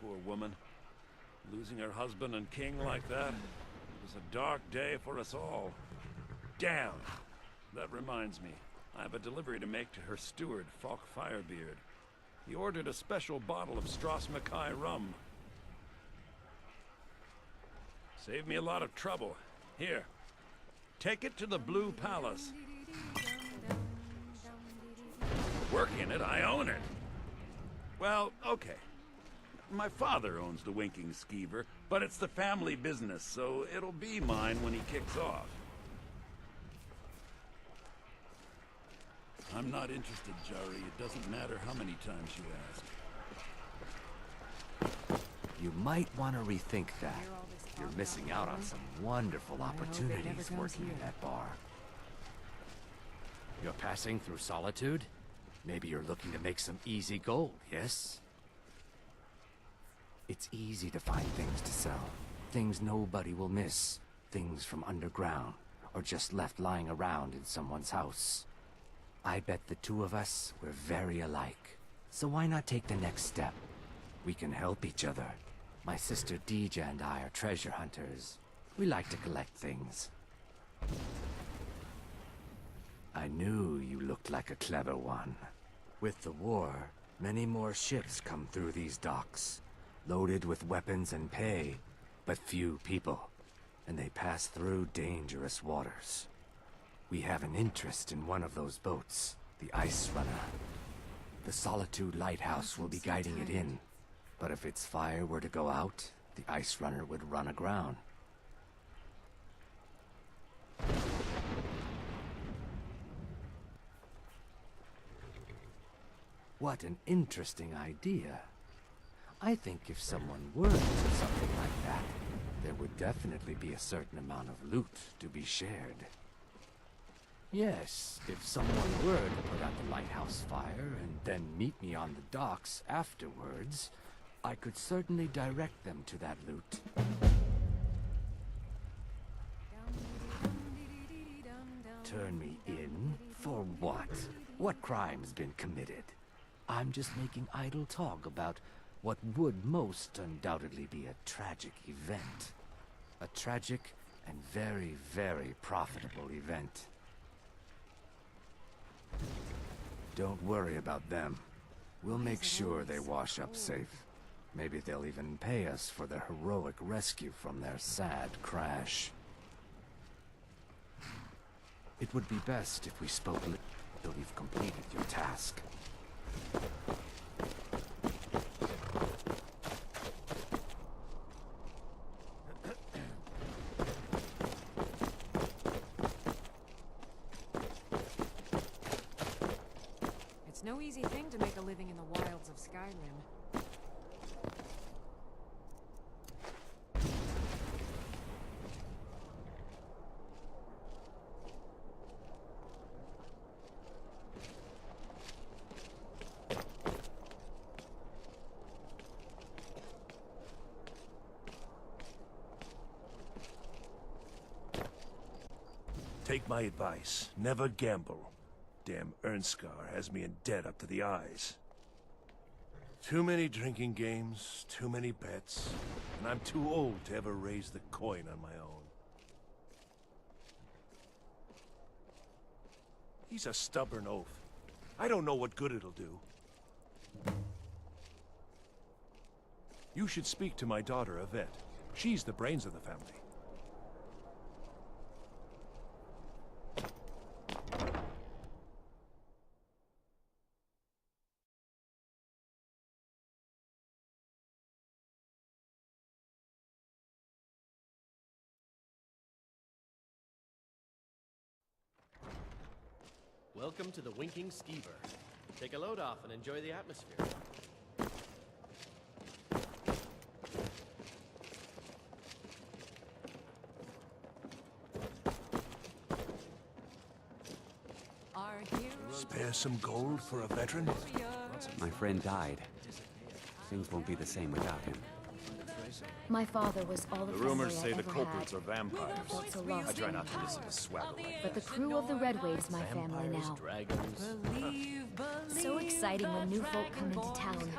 poor woman. Losing her husband and king like that, it was a dark day for us all. Damn! That reminds me, I have a delivery to make to her steward, Falk Firebeard. He ordered a special bottle of Strass Mackay rum. Saved me a lot of trouble. Here, take it to the Blue Palace. Work in it, I own it. Well, okay. My father owns the Winking Skeever, but it's the family business, so it'll be mine when he kicks off. I'm not interested, Jari. It doesn't matter how many times you ask. You might want to rethink that. You're missing out on some wonderful opportunities working in that bar. You're passing through Solitude? Maybe you're looking to make some easy gold, yes? It's easy to find things to sell. Things nobody will miss. Things from underground, or just left lying around in someone's house. I bet the two of us were very alike. So why not take the next step? We can help each other. My sister Dija and I are treasure hunters. We like to collect things. I knew you looked like a clever one. With the war, many more ships come through these docks, loaded with weapons and pay, but few people, and they pass through dangerous waters. We have an interest in one of those boats, the Ice Runner. The Solitude Lighthouse will be guiding it in, but if its fire were to go out, the Ice Runner would run aground. What an interesting idea. I think if someone were to do something like that, there would definitely be a certain amount of loot to be shared. Yes, if someone were to put out the lighthouse fire and then meet me on the docks afterwards, I could certainly direct them to that loot. Turn me in? For what? What crime's been committed? I'm just making idle talk about what would most undoubtedly be a tragic event. A tragic and very, very profitable event. Don't worry about them. We'll make sure they wash up safe. Maybe they'll even pay us for their heroic rescue from their sad crash. It would be best if we spoke till you've completed your task. It's no easy thing to make a living in the wilds of Skyrim. Take my advice. Never gamble. Damn Ernskar has me in debt up to the eyes. Too many drinking games, too many bets, and I'm too old to ever raise the coin on my own. He's a stubborn oaf. I don't know what good it'll do. You should speak to my daughter, Yvette. She's the brains of the family. Welcome to the Winking Skeever. Take a load off and enjoy the atmosphere. Spare some gold for a veteran? My friend died. Things won't be the same without him. My father was all the rumors family say I the ever culprits had. are vampires. I felt so I lost. try not to listen to swagger like But the crew of the Red Wave's my family Vampires, now. dragons. So exciting when new folk come into town.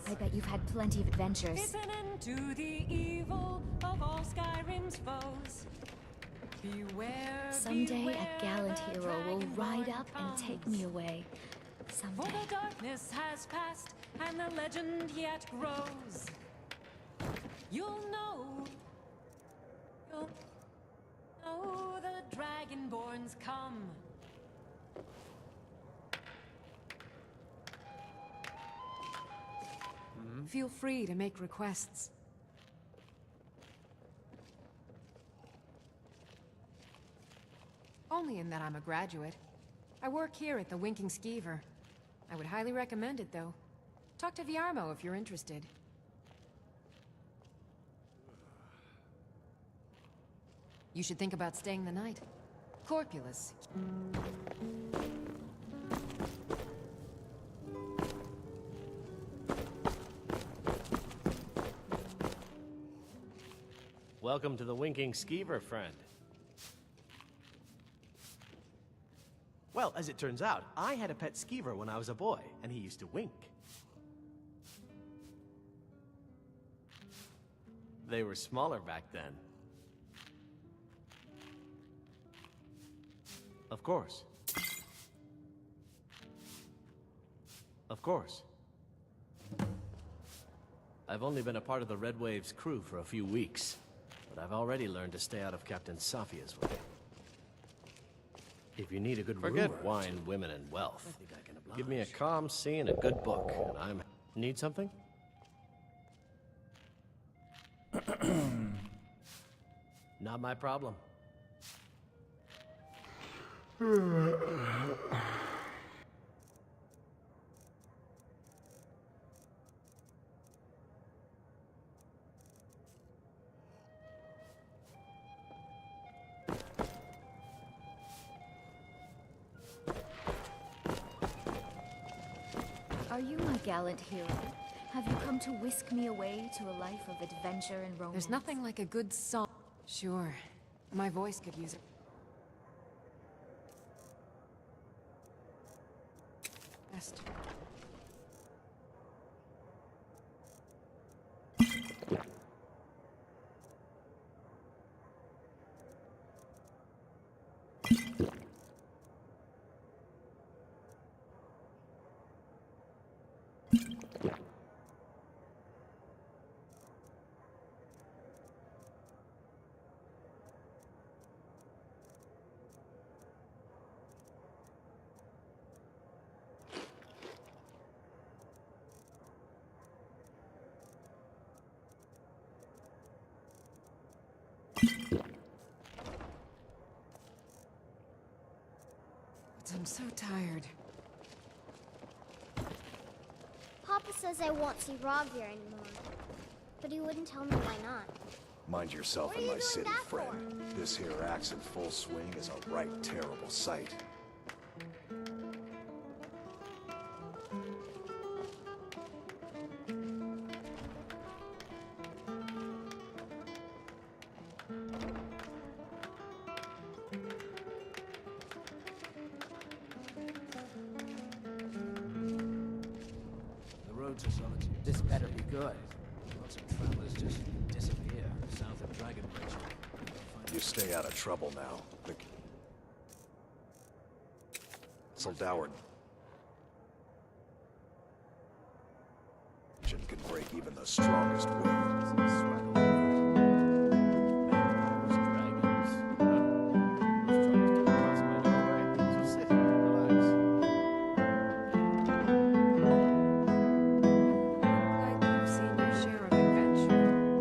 I I bet you've had plenty of adventures. Listening to the evil of all Skyrim's foes. Beware, Someday beware a gallant the hero will ride Dragonborn up and take comes. me away. For Someday. the darkness has passed, and the legend yet grows. You'll know the Dragonborns come. Feel free to make requests. Only in that I'm a graduate. I work here at the Winking Skeever. I would highly recommend it, though. Talk to Viarmo if you're interested. You should think about staying the night. Corpulus. Welcome to the Winking Skeever, friend. Well, as it turns out, I had a pet skeever when I was a boy, and he used to wink. They were smaller back then. Of course. Of course. I've only been a part of the Red Wave's crew for a few weeks, but I've already learned to stay out of Captain Safia's way. If you need a good Forget rumor, wine, women, and wealth. Give me a calm sea and a good book, and I'm... Need something? Not my problem. Are you my gallant hero? Have you come to whisk me away to a life of adventure and romance? There's nothing like a good song. Sure. My voice could use it. Best. But I'm so tired. Papa says I won't see Rob here anymore. But he wouldn't tell me why not. Mind yourself What in are you my doing city, that friend. This here axe in full swing is a right terrible sight. The road to Solitude. This better be good. Lots of travelers just disappear south of Dragon Bridge. You stay out of trouble now. Soldauer can break even the strongest will. Like you've seen your share of adventure.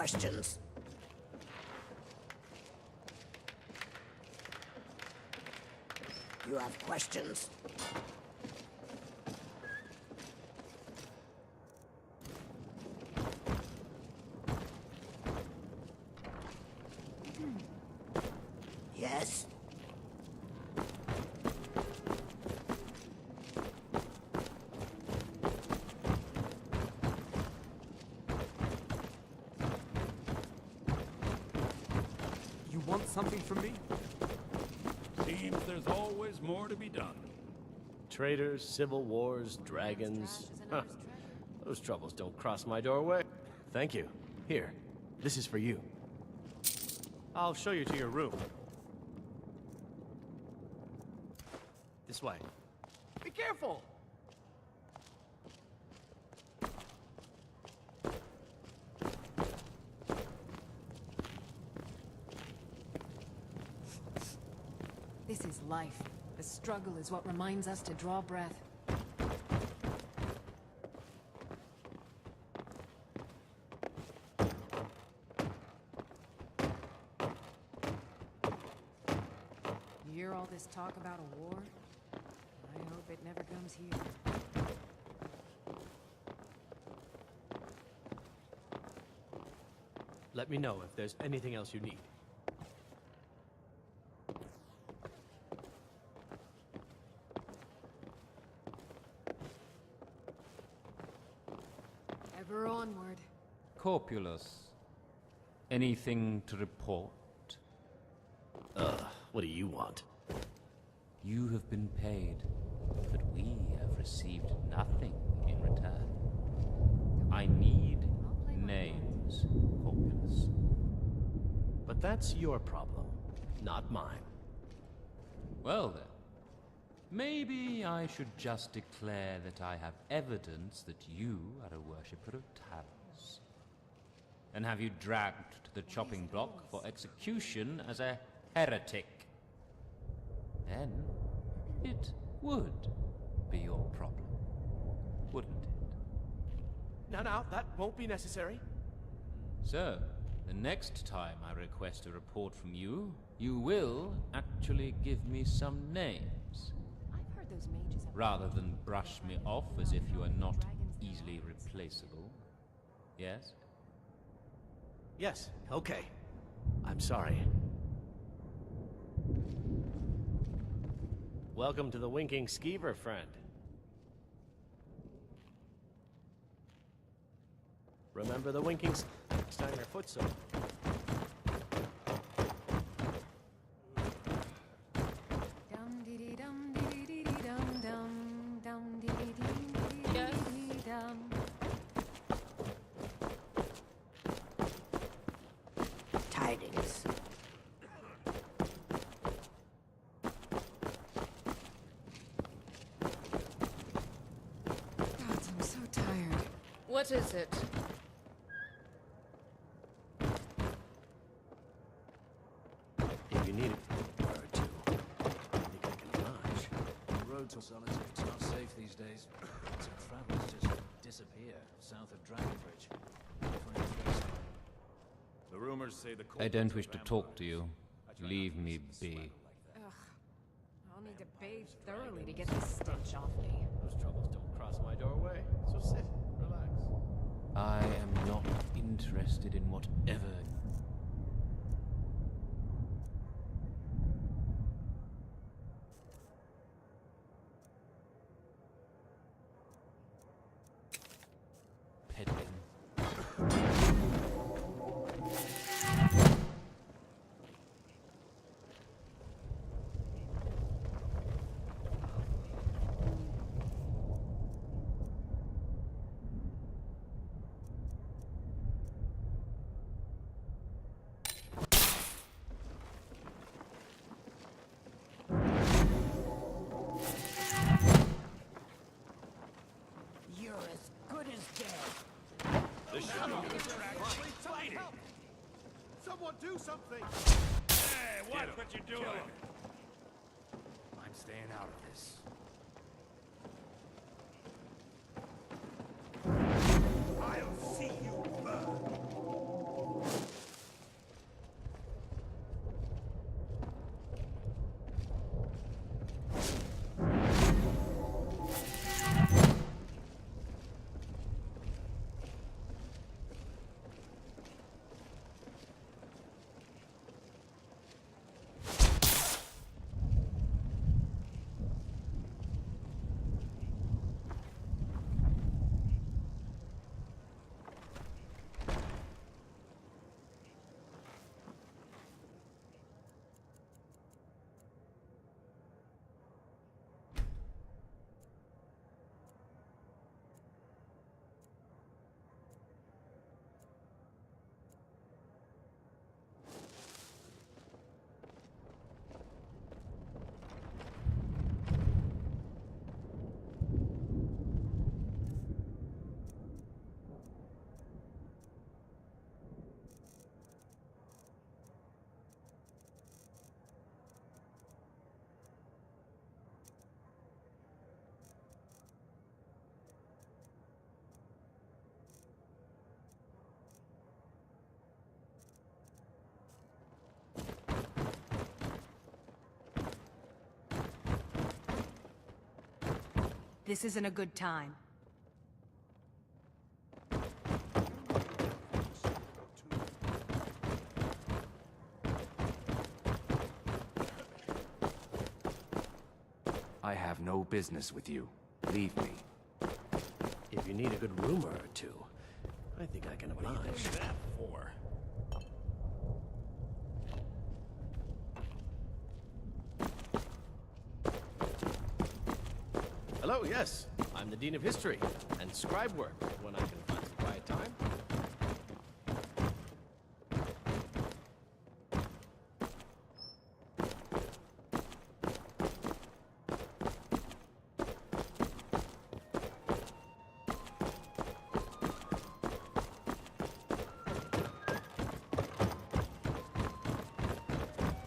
questions? You have questions? Yes? You want something from me? Seems there's always more to be done. Traitors, civil wars, dragons. Huh. Those troubles don't cross my doorway. Thank you. Here, this is for you. I'll show you to your room. This way. Be careful! This is life. The struggle is what reminds us to draw breath. You hear all this talk about a war? I hope it never comes here. Let me know if there's anything else you need. Ever onward. Corpulus, anything to report? What do you want? You have been paid, but we have received nothing in return. I need names, Corpulus. But that's your problem, not mine. Well then, maybe I should just declare that I have evidence that you are a worshipper of Talos, and have you dragged to the chopping block for execution as a heretic. Then it would be your problem, wouldn't it? No, that won't be necessary. So, the next time I request a report from you, you will actually give me some names, I've heard those mages have rather than brush me off as if you are not easily replaceable. Yes? Yes, okay. I'm sorry. Welcome to the Winking Skeever, friend. Remember the Winking next time your foot's sore. Dum dee dee dum dee dee dee dum dum dum dee dee dee dee dee dum. Tidings. Gods, I'm so tired. What is it? If you need it, or two, I think I can manage. The road to Solitude is not safe these days. Some travelers just disappear south of Dragonbridge. The rumors say the I don't wish to talk to you. Leave me be. Ugh. I'll need to bathe thoroughly to get this stench off me. Those troubles don't cross my doorway, so sit, relax. I am not interested in whatever. Peddling. You're as good as dead. This should be fighting. Someone do something! Hey, watch what you're doing. I'm staying out of this. I'll see you burn! This isn't a good time. I have no business with you. Leave me. If you need a good rumor or two, I think I can oblige. What's that for? Hello, yes. I'm the Dean of History and scribe work when I can find some quiet time.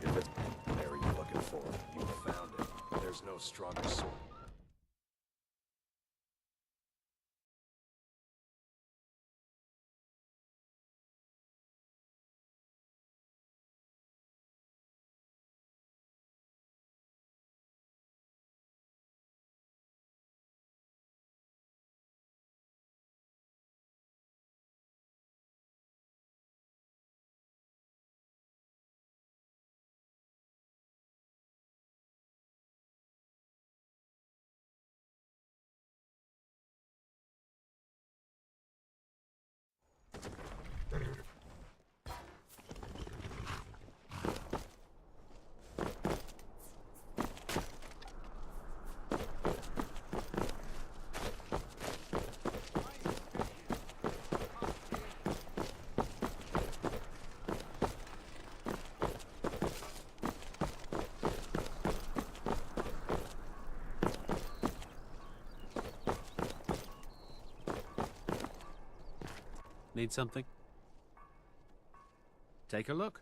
If it's whatever you're looking for, you found it. There's no stronger sword. Need something? Take a look.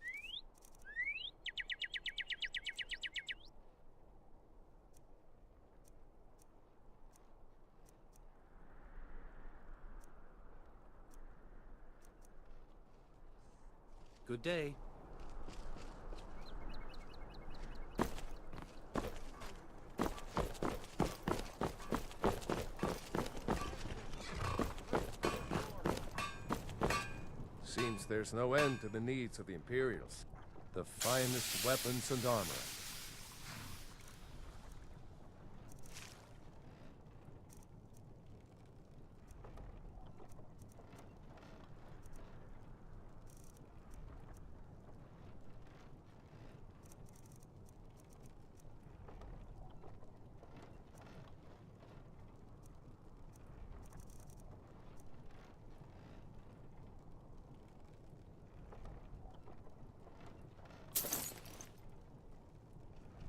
Good day. Seems there's no end to the needs of the Imperials. The finest weapons and armor.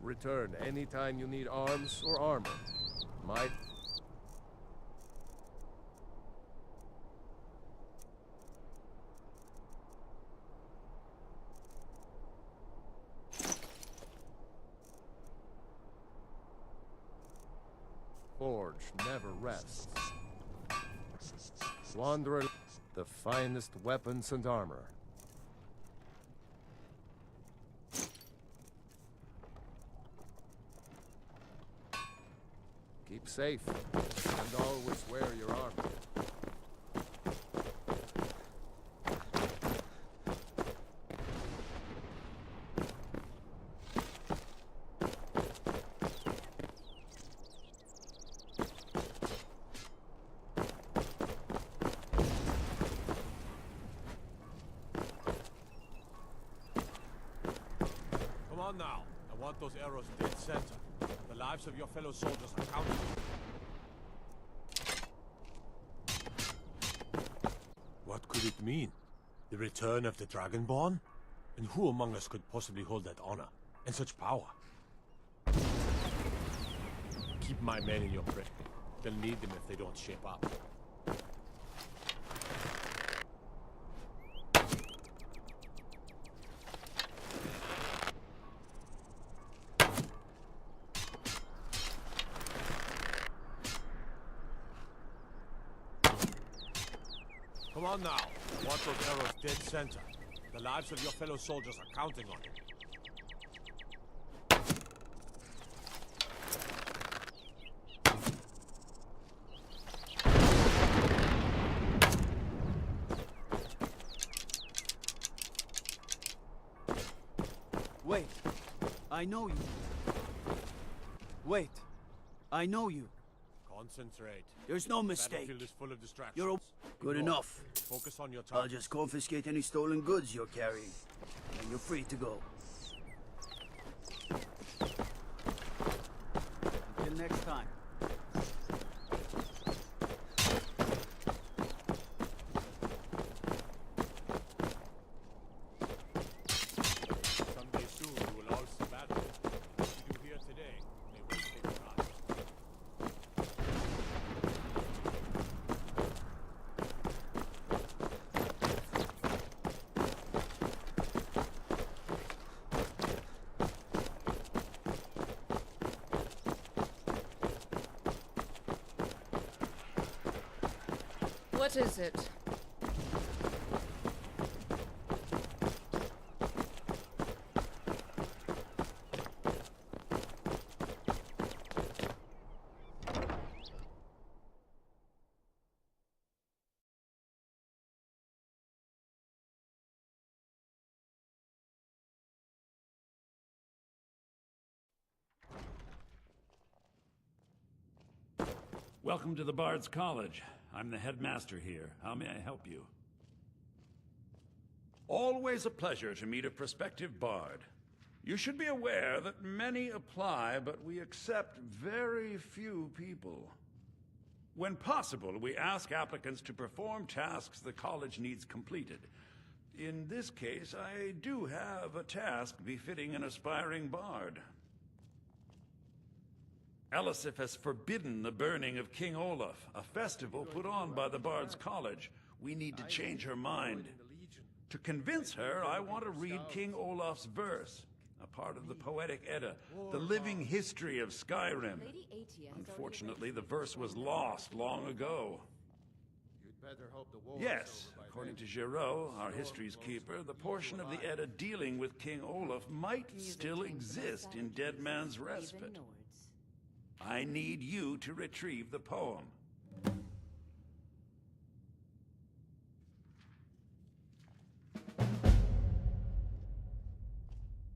Return anytime you need arms or armor. My... Forge never rests. Wanderer, the finest weapons and armor. Keep safe, and always wear your armor. Come on now. I want those arrows dead center. The lives of your fellow soldiers are counted. What could it mean? The return of the Dragonborn? And who among us could possibly hold that honor and such power? Keep my men in your grip. They'll need them if they don't shape up. Come on now. I want those arrows dead center. The lives of your fellow soldiers are counting on it. I know you. Wait. I know you. Concentrate. There's no The mistake. battlefield is full of distractions. You're good Ignore. enough. Focus on your I'll target. just confiscate any stolen goods you're carrying. And you're free to go. Until next time. Someday soon we will all see battle. What you do here today may well save your life. What is it? Welcome to the Bard's College. I'm the headmaster here. How may I help you? Always a pleasure to meet a prospective bard. You should be aware that many apply, but we accept very few people. When possible, we ask applicants to perform tasks the college needs completed. In this case, I do have a task befitting an aspiring bard. Elisif has forbidden the burning of King Olaf, a festival put on by the Bard's College. We need to change her mind. To convince her, I want to read King Olaf's verse, a part of the Poetic Edda, the living history of Skyrim. Unfortunately, the verse was lost long ago. Yes, according to Giraud, our history's keeper, the portion of the Edda dealing with King Olaf might still exist in Dead Man's Respite. I need you to retrieve the poem.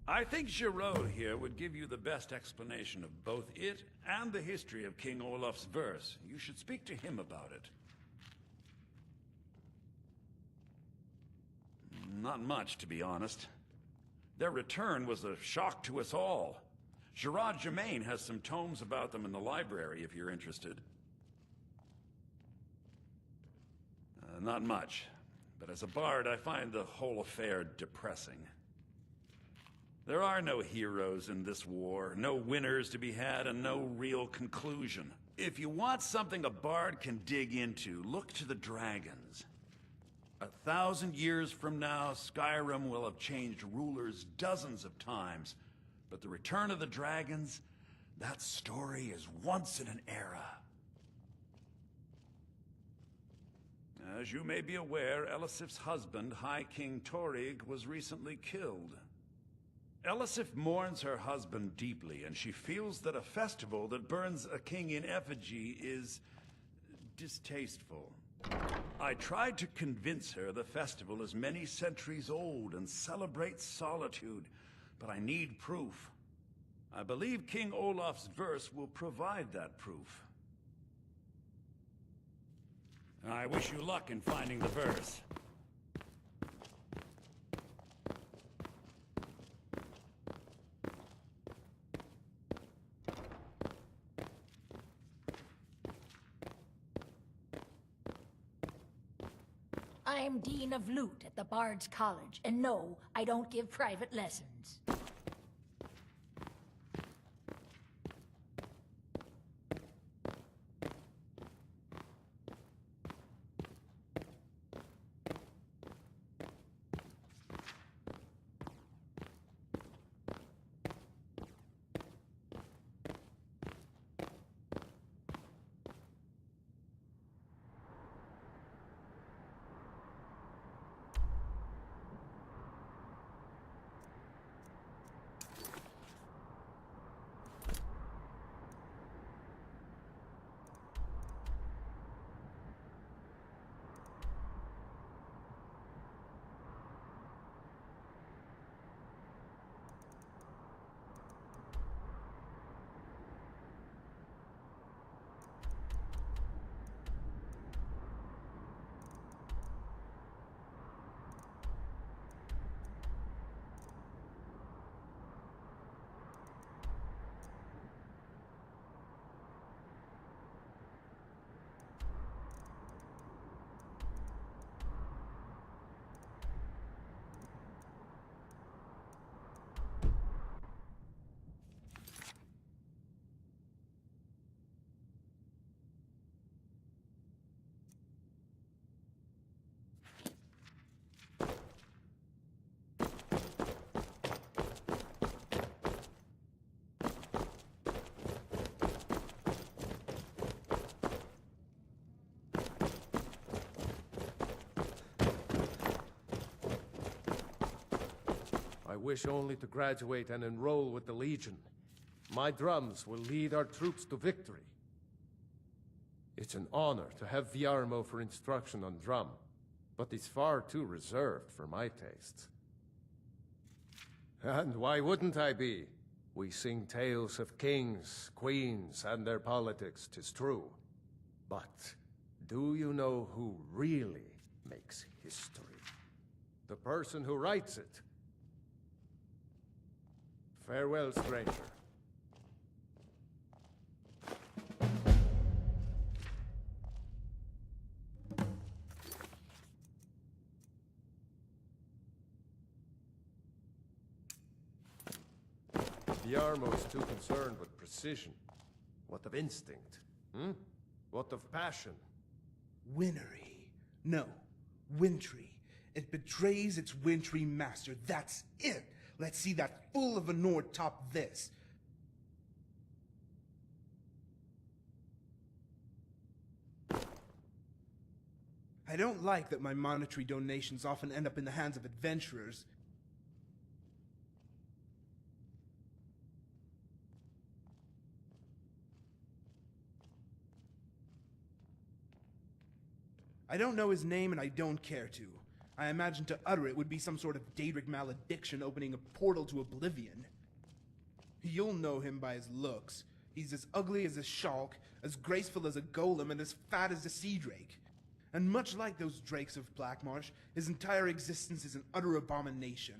I think Giraud here would give you the best explanation of both it and the history of King Olaf's verse. You should speak to him about it. Not much, to be honest. Their return was a shock to us all. Gerard Germain has some tomes about them in the library, if you're interested. Not much, but as a bard, I find the whole affair depressing. There are no heroes in this war, no winners to be had, and no real conclusion. If you want something a bard can dig into, look to the dragons. 1,000 years from now, Skyrim will have changed rulers dozens of times. But the return of the dragons, that story is once in an era. As you may be aware, Elisif's husband, High King Torrig, was recently killed. Elisif mourns her husband deeply, and she feels that a festival that burns a king in effigy is distasteful. I tried to convince her the festival is many centuries old and celebrates solitude, but I need proof. I believe King Olaf's verse will provide that proof. I wish you luck in finding the verse. I'm Dean of Lute at the Bard's College, and no, I don't give private lessons. wish only to graduate and enroll with the Legion. My drums will lead our troops to victory. It's an honor to have Viarmo for instruction on drum, but he's far too reserved for my tastes. And why wouldn't I be? We sing tales of kings, queens, and their politics, 'tis true. But do you know who really makes history? The person who writes it. Farewell, stranger. Viarmo's too concerned with precision. What of instinct? What of passion? Winnery. No, wintry. It betrays its wintry master. That's it. Let's see that fool of a Nord top this. I don't like that my monetary donations often end up in the hands of adventurers. I don't know his name and I don't care to. I imagine to utter it would be some sort of Daedric malediction opening a portal to oblivion. You'll know him by his looks. He's as ugly as a Shulk, as graceful as a golem, and as fat as a sea drake. And much like those drakes of Blackmarsh, his entire existence is an utter abomination.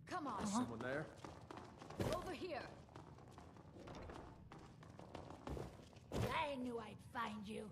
Come on. Someone there? Over here. I knew I'd find you.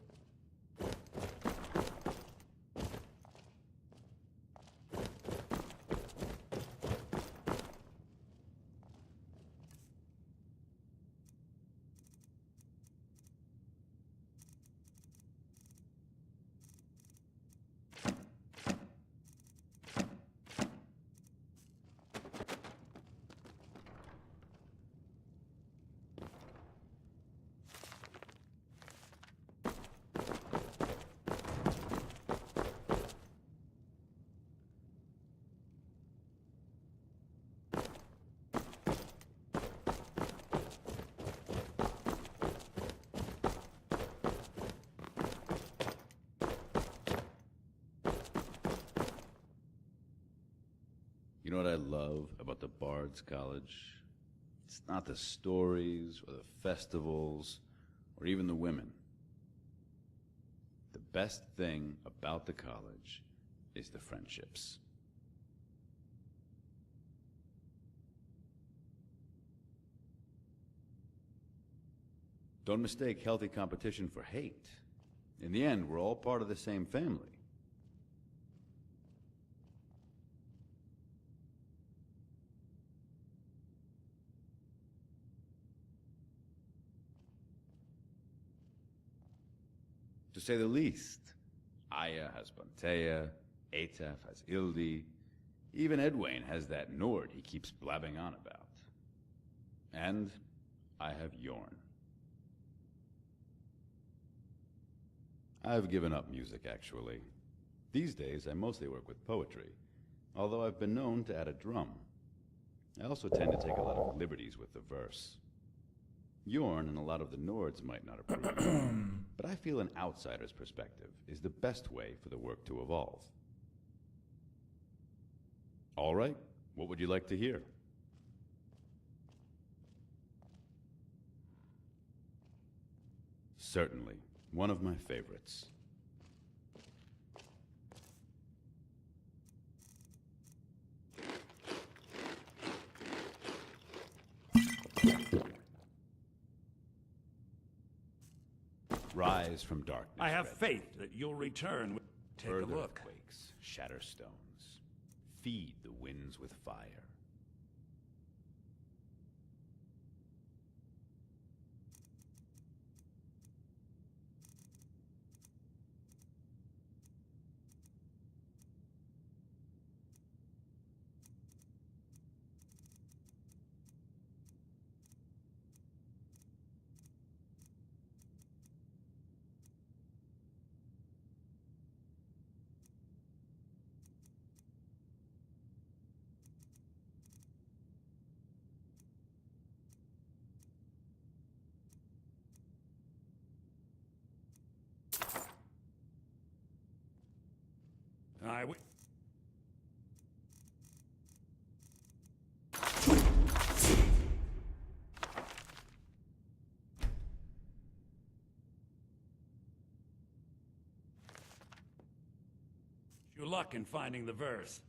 You know what I love about the Bard's College? It's not the stories or the festivals or even the women. The best thing about the college is the friendships. Don't mistake healthy competition for hate. In the end, we're all part of the same family. say the least. Aya has Pantea, Ataf has Ildi, even Edwayne has that Nord he keeps blabbing on about. And I have Yorn. I've given up music, actually. These days, I mostly work with poetry, although I've been known to add a drum. I also tend to take a lot of liberties with the verse. Yorn and a lot of the Nords might not approve, but I feel an outsider's perspective is the best way for the work to evolve. All right, what would you like to hear? Certainly, one of my favorites. Rise from darkness. I have Red. faith that you'll return. Take a Earth look. Earthquakes, shatter stones. Feed the winds with fire. Your luck in finding the verse.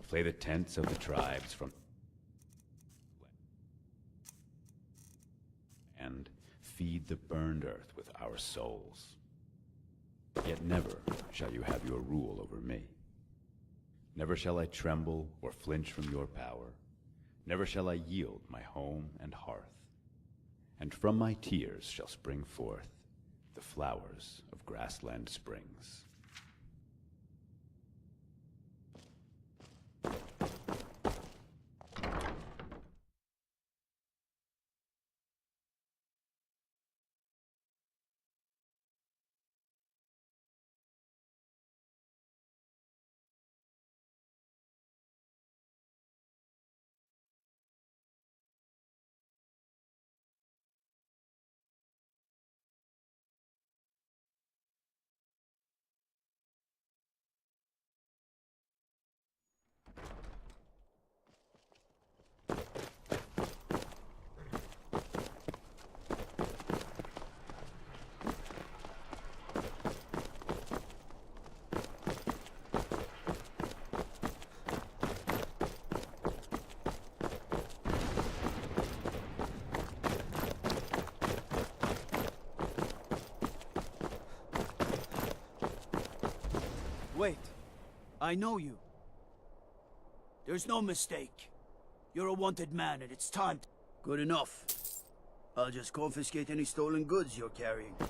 Flay the tents of the tribes from... and feed the burned earth with our souls. Yet never shall you have your rule over me. Never shall I tremble or flinch from your power. Never shall I yield my home and hearth. And from my tears shall spring forth the flowers of grassland springs. Wait. I know you. There's no mistake. You're a wanted man, and it's time. Good enough. I'll just confiscate any stolen goods you're carrying. Then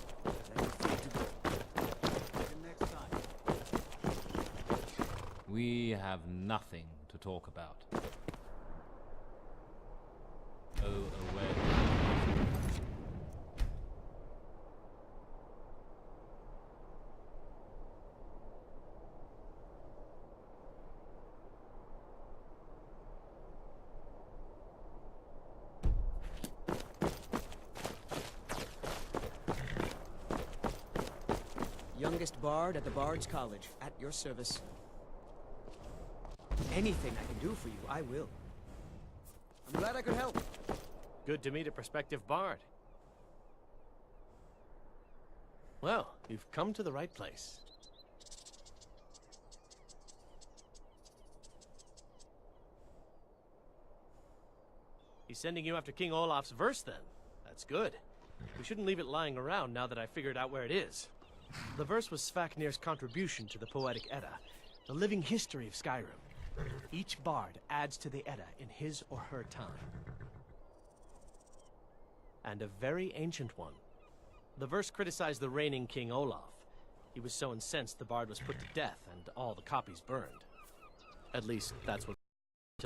you're free to go. Until next time. We have nothing to talk about. Go away. Youngest bard at the Bard's College, at your service. Anything I can do for you, I will. I'm glad I could help. Good to meet a prospective bard. Well, You've come to the right place. He's sending you after King Olaf's verse, then. That's good. We shouldn't leave it lying around now that I figured out where it is. The verse was Svafnir's contribution to the Poetic Edda, the living history of Skyrim. Each bard adds to the Edda in his or her time. And a very ancient one. The verse criticized the reigning King Olaf. He was so incensed the bard was put to death and all the copies burned. At least, that's what